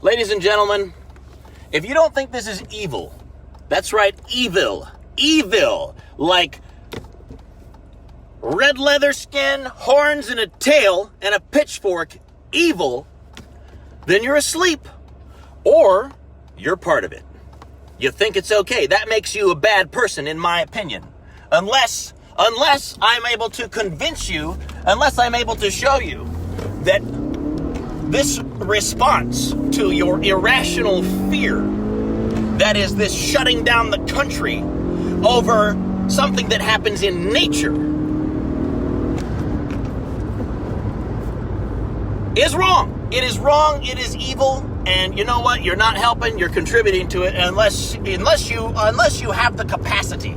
Ladies and gentlemen, if you don't think this is evil, that's right, evil, like red leather skin, horns and a tail, and a pitchfork, evil, then you're asleep, or you're part of it. You think it's okay. That makes you a bad person, in my opinion. Unless I'm able to convince you, unless I'm able to show you that this response to your irrational fear, that is this shutting down the country over something that happens in nature, is wrong. It is wrong, it is evil, and you know what? You're not helping, you're contributing to it unless you have the capacity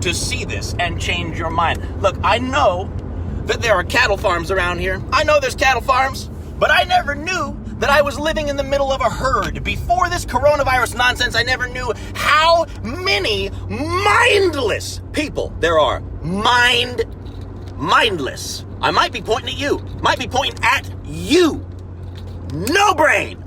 to see this and change your mind. Look, I know that there are cattle farms around here. I know there's cattle farms, but I never knew that I was living in the middle of a herd. Before this coronavirus nonsense, I never knew how many mindless people there are. Mindless. I might be pointing at you. Might be pointing at you. No brain.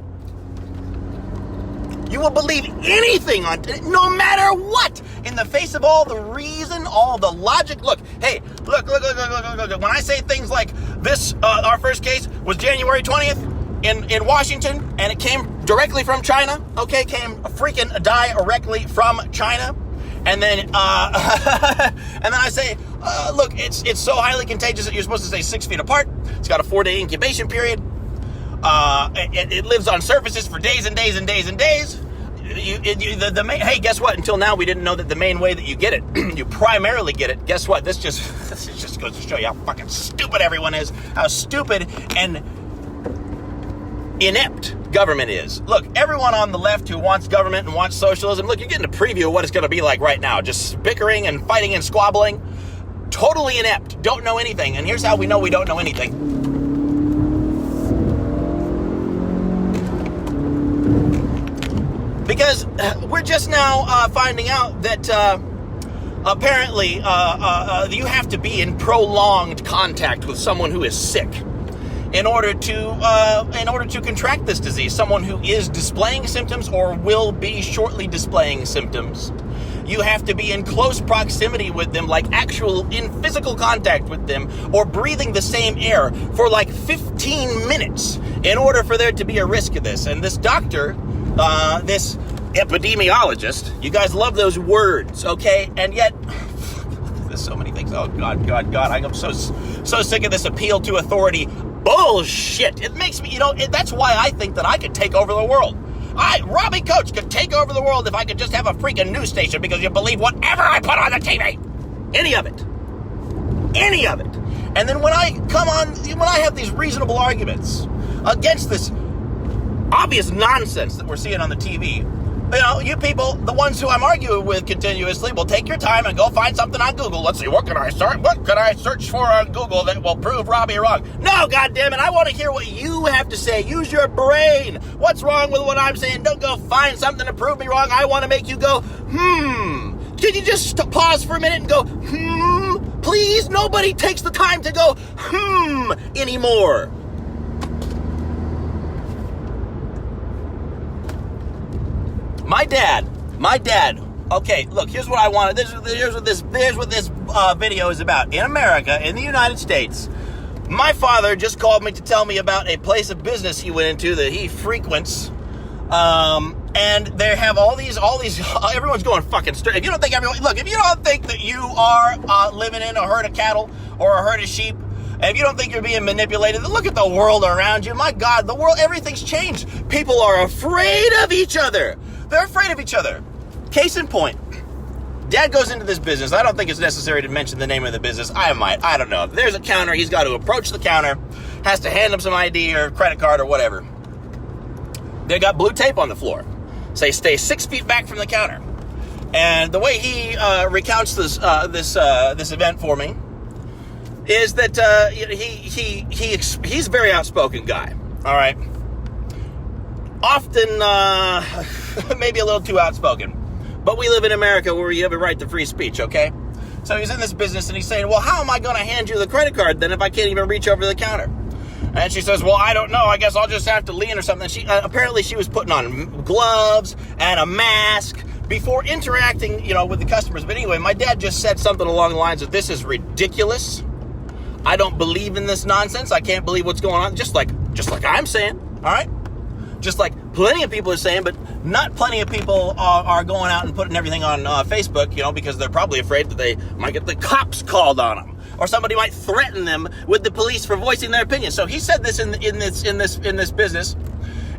You will believe anything on no matter what, in the face of all the reason, all the logic. Look, hey, look. When I say things like this, our first case was January 20th in Washington, and it came directly from China. Okay, came freaking directly from China. And then, and then I say, look, it's so highly contagious that you're supposed to stay 6 feet apart. It's got a 4-day incubation period. It lives on surfaces for days and days and days and days. Hey, guess what? Until now, we didn't know that the main way that you get it, you primarily get it. Guess what? This just goes to show you how fucking stupid everyone is, how stupid and inept government is. Look, everyone on the left who wants government and wants socialism, look, you're getting a preview of what it's going to be like right now. Just bickering and fighting and squabbling. Totally inept. Don't know anything. And here's how we know we don't know anything. Because we're just now finding out that apparently you have to be in prolonged contact with someone who is sick in order to contract this disease. Someone who is displaying symptoms or will be shortly displaying symptoms. You have to be in close proximity with them, like actual in physical contact with them, or breathing the same air for like 15 minutes in order for there to be a risk of this. And this doctor, this epidemiologist, you guys love those words, okay? And yet, there's so many things. Oh, God, I'm so sick of this appeal to authority bullshit. It makes me, that's why I think that I could take over the world. Robbie Coach could take over the world if I could just have a freaking news station, because you believe whatever I put on the TV. Any of it. And then when I have these reasonable arguments against this obvious nonsense that we're seeing on the TV, you people, the ones who I'm arguing with continuously, will take your time and go find something on Google. Let's see, what can I search for on Google that will prove Robbie wrong? No, goddammit, I want to hear what you have to say. Use your brain. What's wrong with what I'm saying? Don't go find something to prove me wrong. I want to make you go, Can you just pause for a minute and go, Please, nobody takes the time to go, anymore. My dad, okay, look, here's what I wanted, here's what this video is about. In America, in the United States, my father just called me to tell me about a place of business he went into that he frequents, and they have all these, everyone's going fucking straight. If you don't think that you are living in a herd of cattle or a herd of sheep, and if you don't think you're being manipulated, then look at the world around you. My God, the world, everything's changed. People are afraid of each other. They're afraid of each other. Case in point, Dad goes into this business. I don't think it's necessary to mention the name of the business. I don't know. There's a counter. He's got to approach the counter, has to hand him some ID or credit card or whatever. They got blue tape on the floor. Say, stay 6 feet back from the counter. And the way he recounts this event for me is that he's a very outspoken guy. All right. Often, maybe a little too outspoken. But we live in America where you have a right to free speech, okay? So he's in this business and he's saying, well, how am I going to hand you the credit card then if I can't even reach over the counter? And she says, well, I don't know. I guess I'll just have to lean or something. She apparently she was putting on gloves and a mask before interacting, with the customers. But anyway, my dad just said something along the lines of, this is ridiculous. I don't believe in this nonsense. I can't believe what's going on. Just like I'm saying, all right? Just like plenty of people are saying, but not plenty of people are going out and putting everything on Facebook, because they're probably afraid that they might get the cops called on them, or somebody might threaten them with the police for voicing their opinion. So he said this in this business,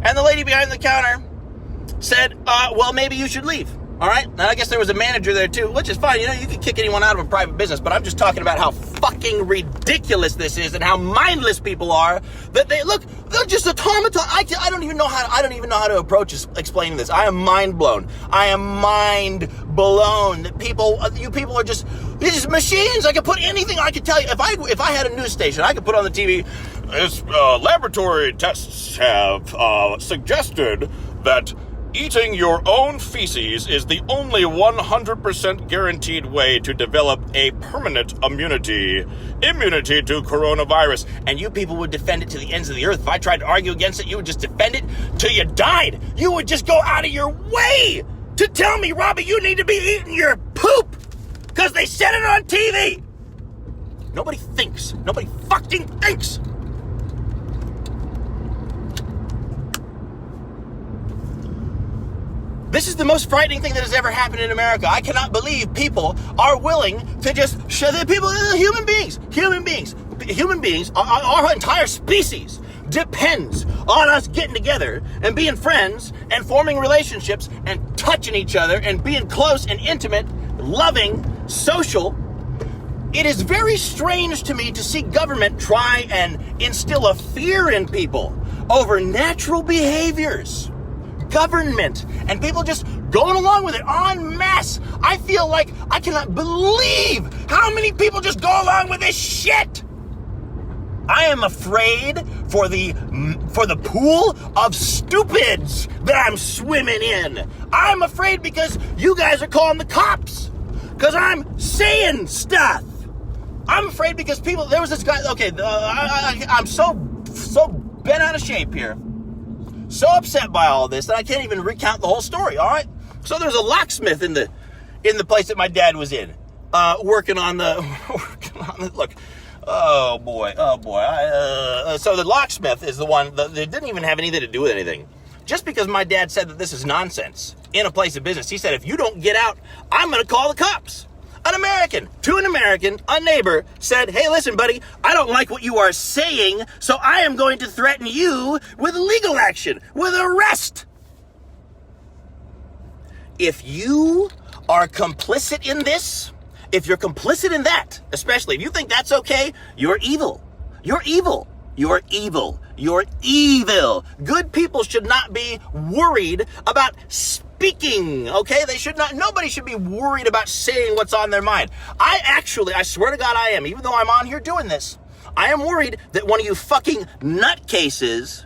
and the lady behind the counter said, well, maybe you should leave. All right? And I guess there was a manager there too, which is fine. You can kick anyone out of a private business, but I'm just talking about how fucking ridiculous this is and how mindless people are that they're just automatons. I don't even know how to approach explaining this. I am mind blown. I am mind blown that you people are just machines. I could put anything. I could tell you if I had a news station, I could put on the TV, this laboratory tests have suggested that eating your own feces is the only 100% guaranteed way to develop a permanent immunity to coronavirus. And you people would defend it to the ends of the earth. If I tried to argue against it, you would just defend it till you died. You would just go out of your way to tell me, Robbie, you need to be eating your poop because they said it on TV. Nobody thinks. Nobody fucking thinks. This is the most frightening thing that has ever happened in America. I cannot believe people are willing to just show the people, human beings, our entire species depends on us getting together and being friends and forming relationships and touching each other and being close and intimate, loving, social. It is very strange to me to see government try and instill a fear in people over natural behaviors. Government and people just going along with it en masse. I feel like I cannot believe how many people just go along with this shit. I am afraid for the pool of stupids that I'm swimming in. I'm afraid because you guys are calling the cops because I'm saying stuff. I'm afraid because there was this guy. Okay, I'm so bent out of shape here. So upset by all this that I can't even recount the whole story, all right? So there's a locksmith in the place that my dad was in, working on the look. Oh boy. So the locksmith is the one that didn't even have anything to do with anything. Just because my dad said that this is nonsense in a place of business, he said, if you don't get out, I'm going to call the cops. A neighbor said, hey, listen, buddy, I don't like what you are saying, so I am going to threaten you with legal action, with arrest. If you are complicit in this, if you're complicit in that, especially if you think that's okay, you're evil. You're evil. You're evil. You're evil. Good people should not be worried about speaking, okay? Nobody should be worried about saying what's on their mind. I swear to God I am, even though I'm on here doing this, I am worried that one of you fucking nutcases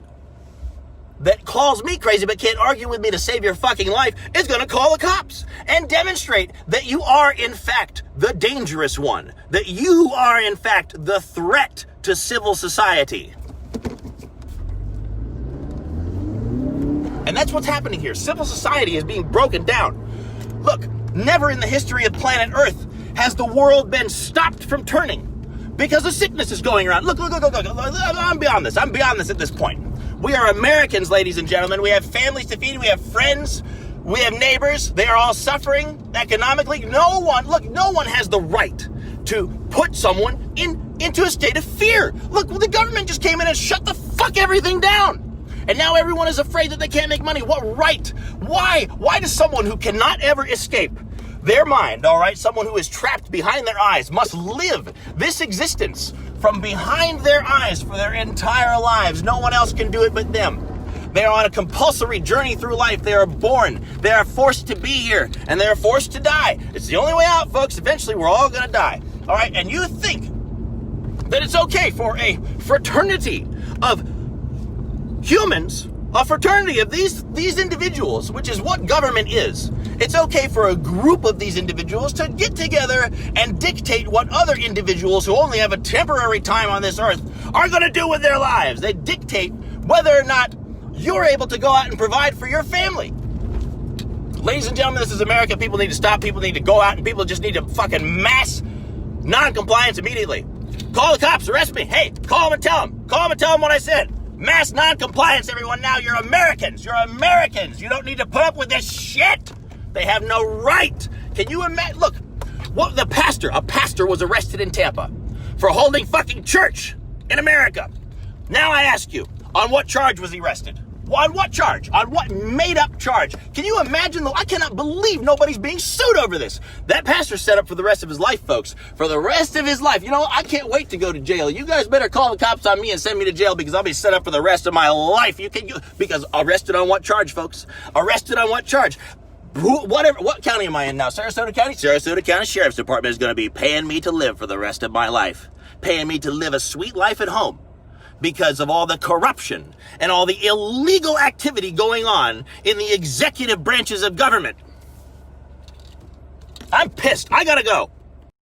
that calls me crazy but can't argue with me to save your fucking life is going to call the cops and demonstrate that you are, in fact, the dangerous one, that you are, in fact, the threat to civil society. And that's what's happening here. Civil society is being broken down. Look, never in the history of planet Earth has the world been stopped from turning because a sickness is going around. Look. I'm beyond this. I'm beyond this at this point. We are Americans, ladies and gentlemen. We have families to feed. We have friends. We have neighbors. They are all suffering economically. No one has the right to put someone into a state of fear. Look, the government just came in and shut the fuck everything down. And now everyone is afraid that they can't make money. What right? Why? Why does someone who cannot ever escape their mind, all right, someone who is trapped behind their eyes must live this existence from behind their eyes for their entire lives? No one else can do it but them. They are on a compulsory journey through life. They are born. They are forced to be here. And they are forced to die. It's the only way out, folks. Eventually, we're all going to die. All right? And you think that it's okay for a fraternity of humans, a fraternity of these individuals, which is what government is. It's okay for a group of these individuals to get together and dictate what other individuals who only have a temporary time on this earth are going to do with their lives. They dictate whether or not you're able to go out and provide for your family. Ladies and gentlemen, this is America. People need to stop. People need to go out, and people just need to fucking mass non-compliance immediately. Call the cops. Arrest me. Hey, call them and tell them. Call them and tell them what I said. Mass non-compliance, everyone. Now you're Americans. You're Americans. You don't need to put up with this shit. They have no right. Can you imagine? Look, what a pastor was arrested in Tampa for holding fucking church in America. Now I ask you, on what charge was he arrested? On what charge? On what made-up charge? Can you imagine? I cannot believe nobody's being sued over this. That pastor's set up for the rest of his life, folks. For the rest of his life. You know, I can't wait to go to jail. You guys better call the cops on me and send me to jail because I'll be set up for the rest of my life. Because arrested on what charge, folks? Arrested on what charge? What county am I in now? Sarasota County? Sarasota County Sheriff's Department is going to be paying me to live for the rest of my life. Paying me to live a sweet life at home. Because of all the corruption and all the illegal activity going on in the executive branches of government. I'm pissed. I gotta go.